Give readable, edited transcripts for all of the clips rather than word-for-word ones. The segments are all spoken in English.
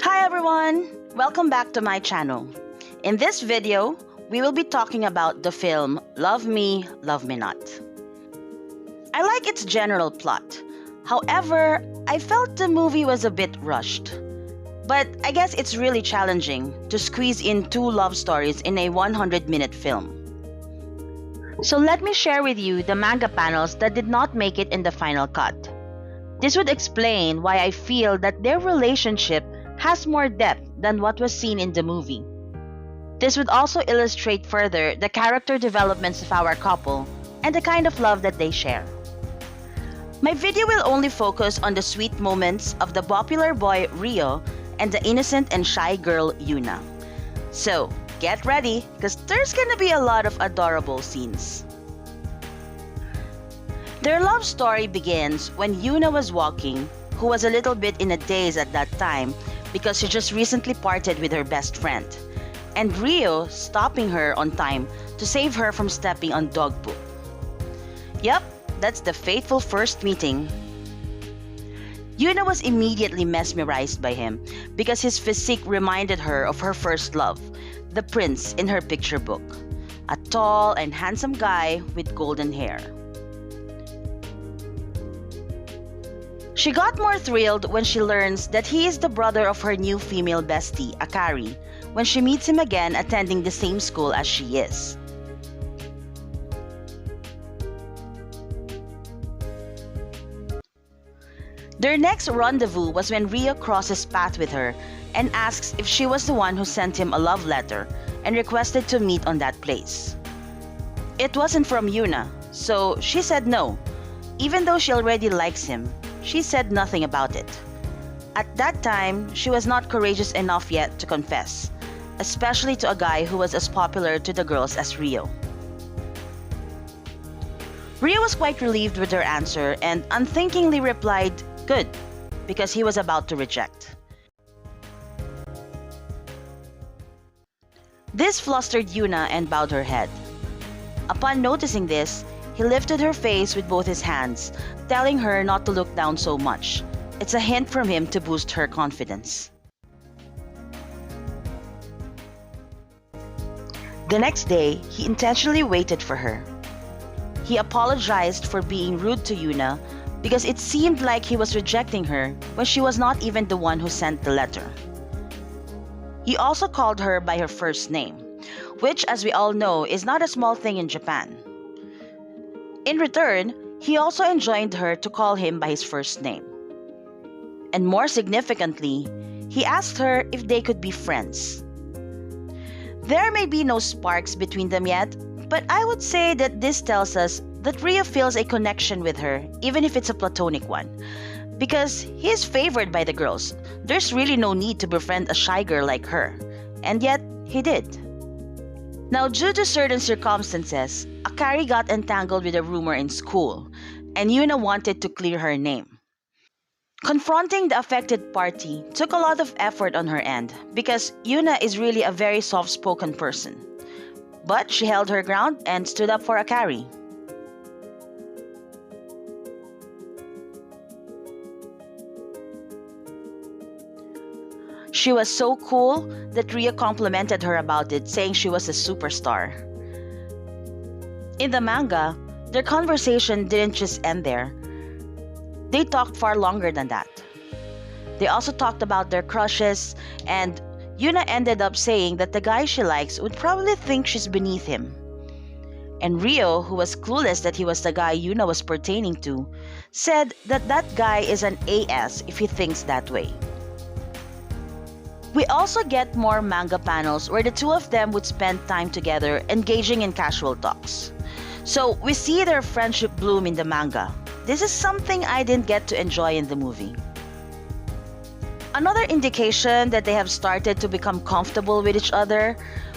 Hi everyone! Welcome back to my channel. In this video, we will be talking about the film Love Me, Love Me Not. I like its general plot. However, I felt the movie was a bit rushed. But I guess it's really challenging to squeeze in two love stories in a 100-minute film. So let me share with you the manga panels that did not make it in the final cut. This would explain why I feel that their relationship has more depth than what was seen in the movie. This would also illustrate further the character developments of our couple and the kind of love that they share. My video will only focus on the sweet moments of the popular boy Rio and the innocent and shy girl Yuna. So, get ready, because there's gonna be a lot of adorable scenes. Their love story begins when Yuna was walking, who was a little bit in a daze at that time because she just recently parted with her best friend, and Rio stopping her on time to save her from stepping on dog poop. Yep, that's the fateful first meeting. Yuna was immediately mesmerized by him because his physique reminded her of her first love, the prince in her picture book, a tall and handsome guy with golden hair. She got more thrilled when she learns that he is the brother of her new female bestie, Akari, when she meets him again attending the same school as she is. Their next rendezvous was when Rio crosses paths with her and asks if she was the one who sent him a love letter and requested to meet on that place. It wasn't from Yuna, so she said no. Even though she already likes him, she said nothing about it. At that time, she was not courageous enough yet to confess, especially to a guy who was as popular to the girls as Rio. Rio was quite relieved with her answer and unthinkingly replied, "Good," because he was about to reject. This flustered Yuna and bowed her head. Upon noticing this, he lifted her face with both his hands, telling her not to look down so much. It's a hint from him to boost her confidence. The next day, he intentionally waited for her. He apologized for being rude to Yuna because it seemed like he was rejecting her when she was not even the one who sent the letter. He also called her by her first name, which, as we all know, is not a small thing in Japan. In return, he also enjoined her to call him by his first name. And more significantly, he asked her if they could be friends. There may be no sparks between them yet, but I would say that this tells us that Rio feels a connection with her, even if it's a platonic one. Because he is favored by the girls, there's really no need to befriend a shy girl like her. And yet, he did. Now, due to certain circumstances, Akari got entangled with a rumor in school, and Yuna wanted to clear her name. Confronting the affected party took a lot of effort on her end, because Yuna is really a very soft-spoken person. But she held her ground and stood up for Akari. She was so cool that Ria complimented her about it, saying she was a superstar. In the manga, their conversation didn't just end there. They talked far longer than that. They also talked about their crushes, and Yuna ended up saying that the guy she likes would probably think she's beneath him. And Rio, who was clueless that he was the guy Yuna was pertaining to, said that that guy is an AS if he thinks that way. We also get more manga panels where the two of them would spend time together engaging in casual talks. So we see their friendship bloom in the manga. This is something I didn't get to enjoy in the movie. Another indication that they have started to become comfortable with each other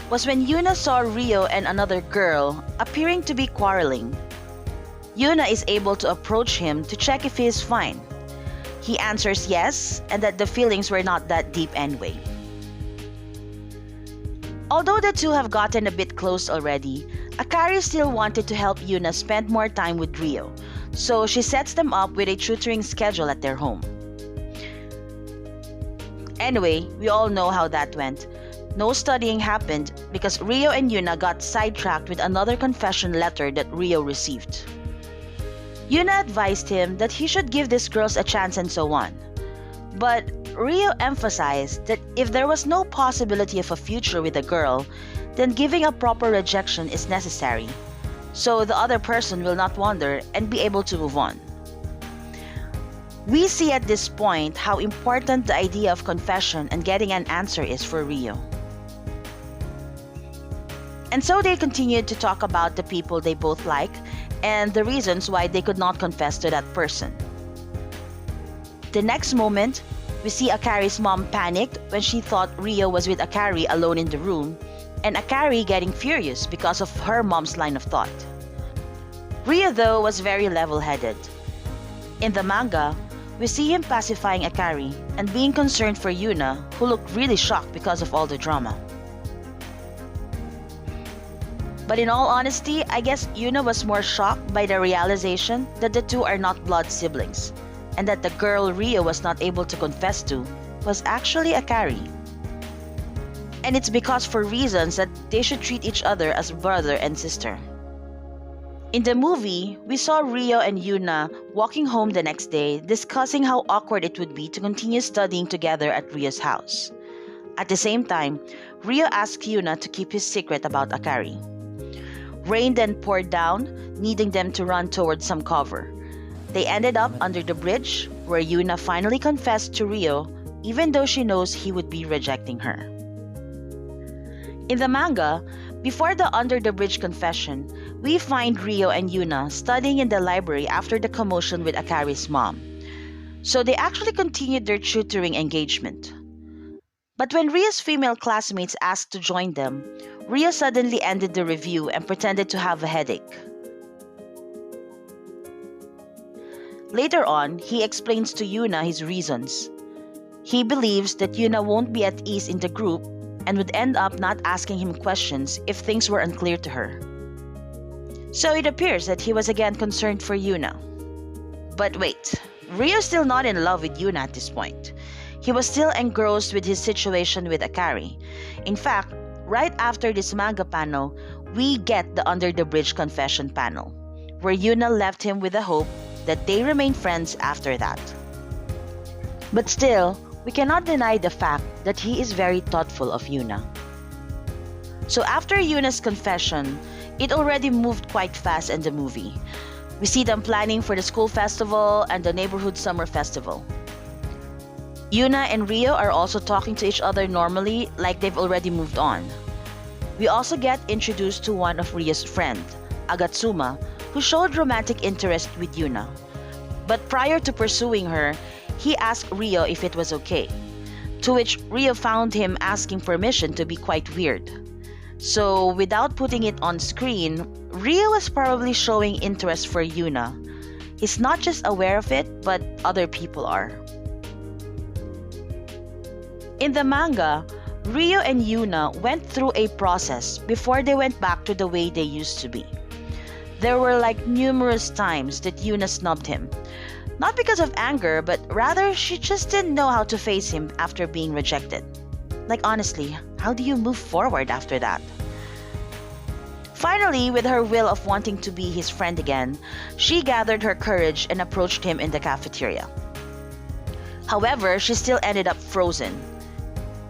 was when Yuna saw Rio and another girl appearing to be quarreling. Yuna is able to approach him to check if he is fine. He answers yes, and that the feelings were not that deep anyway. Although the two have gotten a bit close already, Akari still wanted to help Yuna spend more time with Rio, so she sets them up with a tutoring schedule at their home. Anyway, we all know how that went. No studying happened because Rio and Yuna got sidetracked with another confession letter that Rio received. Yuna advised him that he should give these girls a chance and so on. But Rio emphasized that if there was no possibility of a future with a girl, then giving a proper rejection is necessary, so the other person will not wander and be able to move on. We see at this point how important the idea of confession and getting an answer is for Rio. And so they continued to talk about the people they both like and the reasons why they could not confess to that person. The next moment, we see Akari's mom panicked when she thought Rio was with Akari alone in the room, and Akari getting furious because of her mom's line of thought. Rio, though, was very level-headed. In the manga, we see him pacifying Akari and being concerned for Yuna, who looked really shocked because of all the drama. But in all honesty, I guess Yuna was more shocked by the realization that the two are not blood siblings, and that the girl Rio was not able to confess to was actually Akari. And it's because for reasons that they should treat each other as brother and sister. In the movie, we saw Rio and Yuna walking home the next day discussing how awkward it would be to continue studying together at Rio's house. At the same time, Rio asked Yuna to keep his secret about Akari. Rain then poured down, needing them to run towards some cover. They ended up under the bridge, where Yuna finally confessed to Rio, even though she knows he would be rejecting her. In the manga, before the under the bridge confession, we find Rio and Yuna studying in the library after the commotion with Akari's mom. So they actually continued their tutoring engagement. But when Rio's female classmates asked to join them, Rio suddenly ended the review and pretended to have a headache. Later on, he explains to Yuna his reasons. He believes that Yuna won't be at ease in the group and would end up not asking him questions if things were unclear to her. So it appears that he was again concerned for Yuna. But wait, Rio's still not in love with Yuna at this point. He was still engrossed with his situation with Akari. In fact, right after this manga panel, we get the Under the Bridge confession panel, where Yuna left him with the hope that they remain friends after that. But still, we cannot deny the fact that he is very thoughtful of Yuna. So after Yuna's confession, it already moved quite fast in the movie. We see them planning for the school festival and the neighborhood summer festival. Yuna and Rio are also talking to each other normally, like they've already moved on. We also get introduced to one of Rio's friends, Agatsuma, who showed romantic interest with Yuna. But prior to pursuing her, he asked Rio if it was okay, to which Rio found him asking permission to be quite weird. So without putting it on screen, Rio was probably showing interest for Yuna. He's not just aware of it, but other people are. In the manga, Rio and Yuna went through a process before they went back to the way they used to be. There were like numerous times that Yuna snubbed him. Not because of anger, but rather she just didn't know how to face him after being rejected. Like honestly, how do you move forward after that? Finally, with her will of wanting to be his friend again, she gathered her courage and approached him in the cafeteria. However, she still ended up frozen.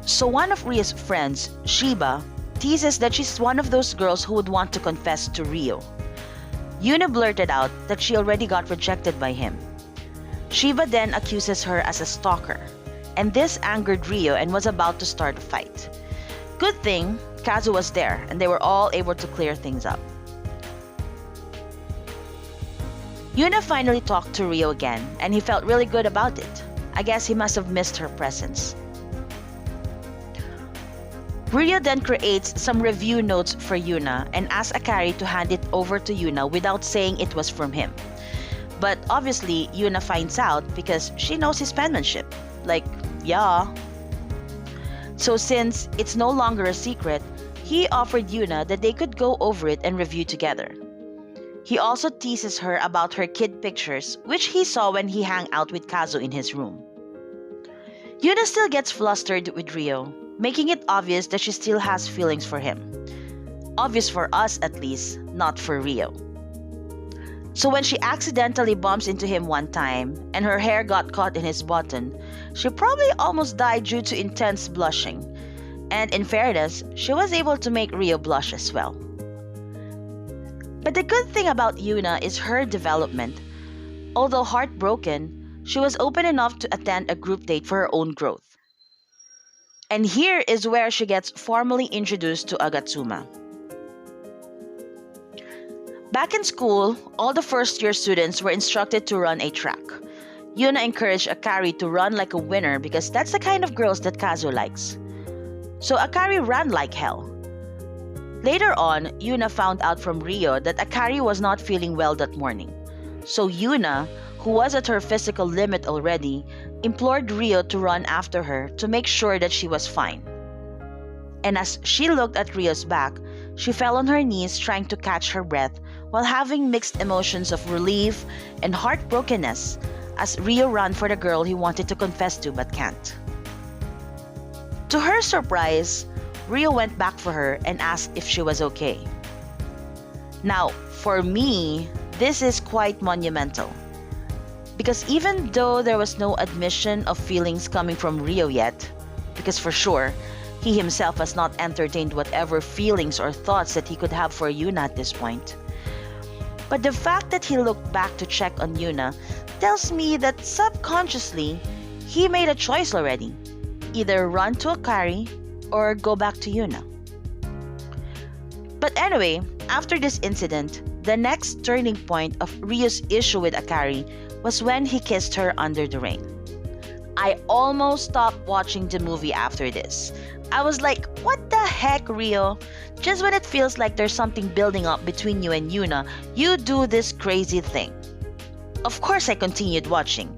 So one of Rio's friends, Shiba, teases that she's one of those girls who would want to confess to Rio. Yuna blurted out that she already got rejected by him. Shiba then accuses her as a stalker, and this angered Rio and was about to start a fight. Good thing Kazu was there and they were all able to clear things up. Yuna finally talked to Rio again and he felt really good about it. I guess he must have missed her presence. Rio then creates some review notes for Yuna and asks Akari to hand it over to Yuna without saying it was from him. But obviously, Yuna finds out because she knows his penmanship. Like, yeah. So since it's no longer a secret, he offered Yuna that they could go over it and review together. He also teases her about her kid pictures, which he saw when he hung out with Kazu in his room. Yuna still gets flustered with Rio, making it obvious that she still has feelings for him. Obvious for us at least, not for Rio. So when she accidentally bumps into him one time and her hair got caught in his button, she probably almost died due to intense blushing. And in fairness, she was able to make Rio blush as well. But the good thing about Yuna is her development. Although heartbroken, she was open enough to attend a group date for her own growth. And here is where she gets formally introduced to Agatsuma. Back in school, all the first-year students were instructed to run a track. Yuna encouraged Akari to run like a winner because that's the kind of girls that Kazu likes. So Akari ran like hell. Later on, Yuna found out from Rio that Akari was not feeling well that morning. So Yuna, who was at her physical limit already, implored Rio to run after her to make sure that she was fine. And as she looked at Rio's back, she fell on her knees trying to catch her breath while having mixed emotions of relief and heartbrokenness as Rio ran for the girl he wanted to confess to but can't. To her surprise, Rio went back for her and asked if she was okay. Now, for me, this is quite monumental. Because even though there was no admission of feelings coming from Rio yet, because for sure, he himself has not entertained whatever feelings or thoughts that he could have for Yuna at this point. But the fact that he looked back to check on Yuna tells me that subconsciously, he made a choice already. Either run to Akari or go back to Yuna. But anyway, after this incident, the next turning point of Rio's issue with Akari was when he kissed her under the rain. I almost stopped watching the movie after this. I was like, what the heck, Rio? Just when it feels like there's something building up between you and Yuna, you do this crazy thing. Of course, I continued watching.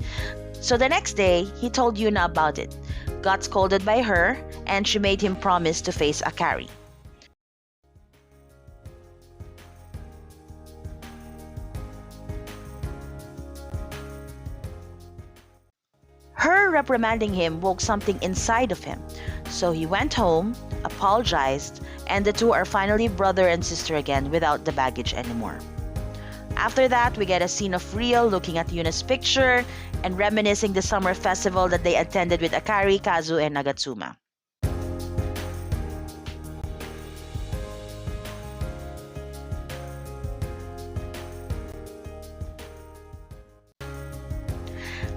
So the next day, he told Yuna about it, got scolded by her, and she made him promise to face Akari. Her reprimanding him woke something inside of him, so he went home, apologized, and the two are finally brother and sister again without the baggage anymore. After that, we get a scene of Rio looking at Yuna's picture and reminiscing the summer festival that they attended with Akari, Kazu, and Nagatsuma.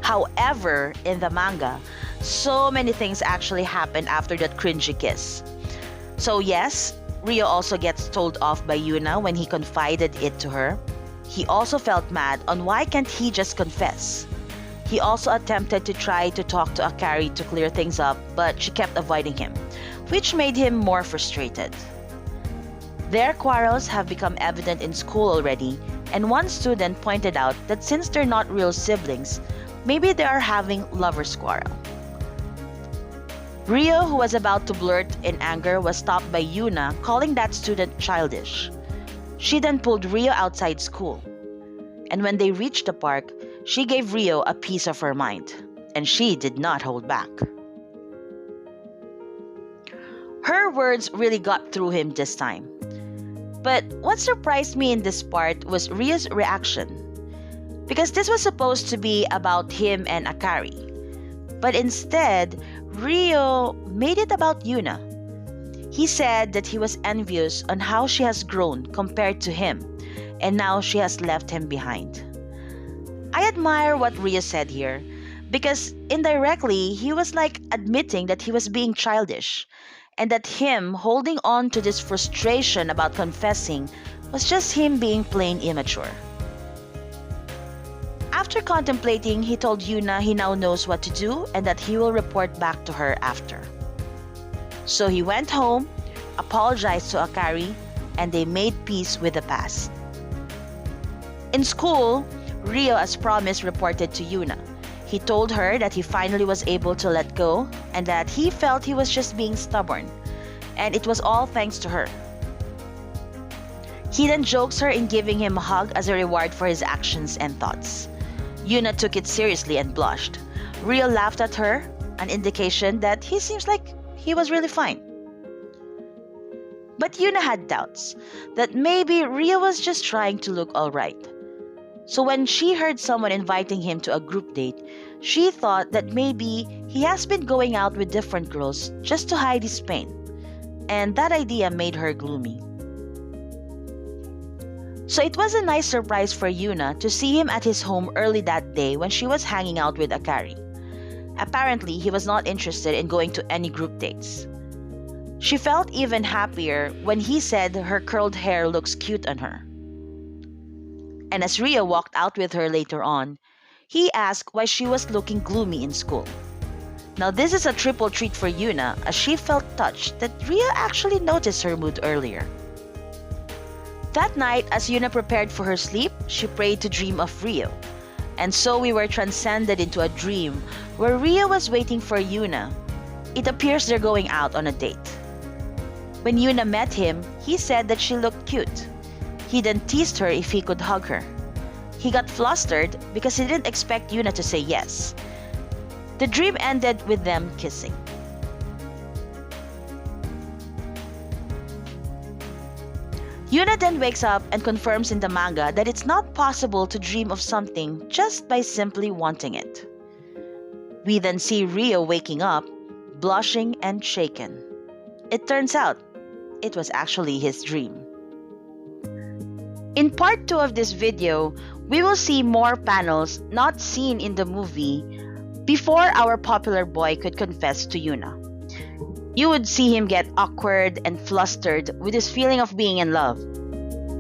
However, in the manga, so many things actually happen after that cringy kiss. So yes, Rio also gets told off by Yuna when he confided it to her. He also felt mad on why can't he just confess. He also attempted to try to talk to Akari to clear things up, but she kept avoiding him, which made him more frustrated. Their quarrels have become evident in school already, and one student pointed out that since they're not real siblings, maybe they are having lovers' quarrel. Rio, who was about to blurt in anger, was stopped by Yuna, calling that student childish. She then pulled Rio outside school. And when they reached the park, she gave Rio a piece of her mind, and she did not hold back. Her words really got through him this time. But what surprised me in this part was Rio's reaction. Because this was supposed to be about him and Akari. But instead, Rio made it about Yuna. He said that he was envious on how she has grown compared to him, and now she has left him behind. I admire what Rio said here, because indirectly, he was like admitting that he was being childish, and that him holding on to this frustration about confessing was just him being plain immature. After contemplating, he told Yuna he now knows what to do and that he will report back to her after. So he went home, apologized to Akari, and they made peace with the past. In school, Rio, as promised, reported to Yuna. He told her that he finally was able to let go and that he felt he was just being stubborn, and it was all thanks to her. He then jokes her in giving him a hug as a reward for his actions and thoughts. Yuna took it seriously and blushed. Rio laughed at her, an indication that he seems like he was really fine. But Yuna had doubts that maybe Ria was just trying to look alright. So when she heard someone inviting him to a group date, she thought that maybe he has been going out with different girls just to hide his pain. And that idea made her gloomy. So it was a nice surprise for Yuna to see him at his home early that day when she was hanging out with Akari. Apparently, he was not interested in going to any group dates. She felt even happier when he said her curled hair looks cute on her. And as Ria walked out with her later on, he asked why she was looking gloomy in school. Now this is a triple treat for Yuna, as she felt touched that Ria actually noticed her mood earlier. That night, as Yuna prepared for her sleep, she prayed to dream of Rio. And so we were transcended into a dream where Ria was waiting for Yuna. It appears they're going out on a date. When Yuna met him, he said that she looked cute. He then teased her if he could hug her. He got flustered because he didn't expect Yuna to say yes. The dream ended with them kissing. Yuna then wakes up and confirms in the manga that it's not possible to dream of something just by simply wanting it. We then see Rio waking up, blushing and shaken. It turns out, it was actually his dream. In part 2 of this video, we will see more panels not seen in the movie before our popular boy could confess to Yuna. You would see him get awkward and flustered with his feeling of being in love.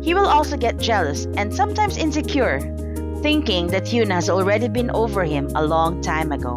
He will also get jealous and sometimes insecure, thinking that Yuna has already been over him a long time ago.